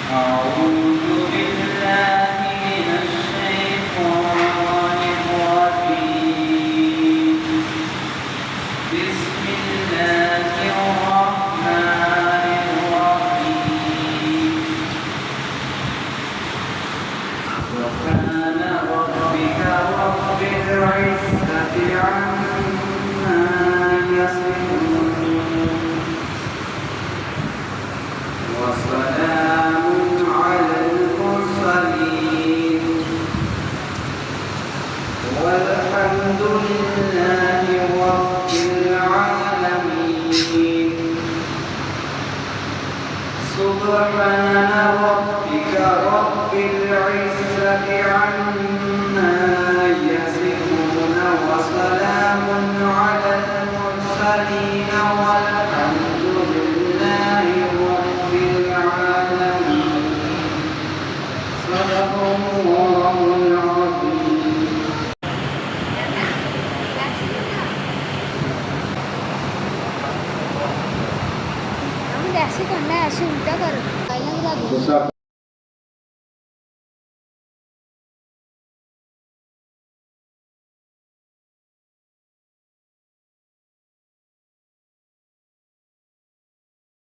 أعوذ بالله من الشيطان الرجيم. بسم الله الرحمن الرحيم. سبحان ربك رب العزة عما يصفون وسلام على المرسلين والحمد لله رب العالمين. سبحان ربك رب العزة عما يصفون وسلام على المرسلين والحمد لله رب العالمين. صدق الله العظيم. अशी उलटा कर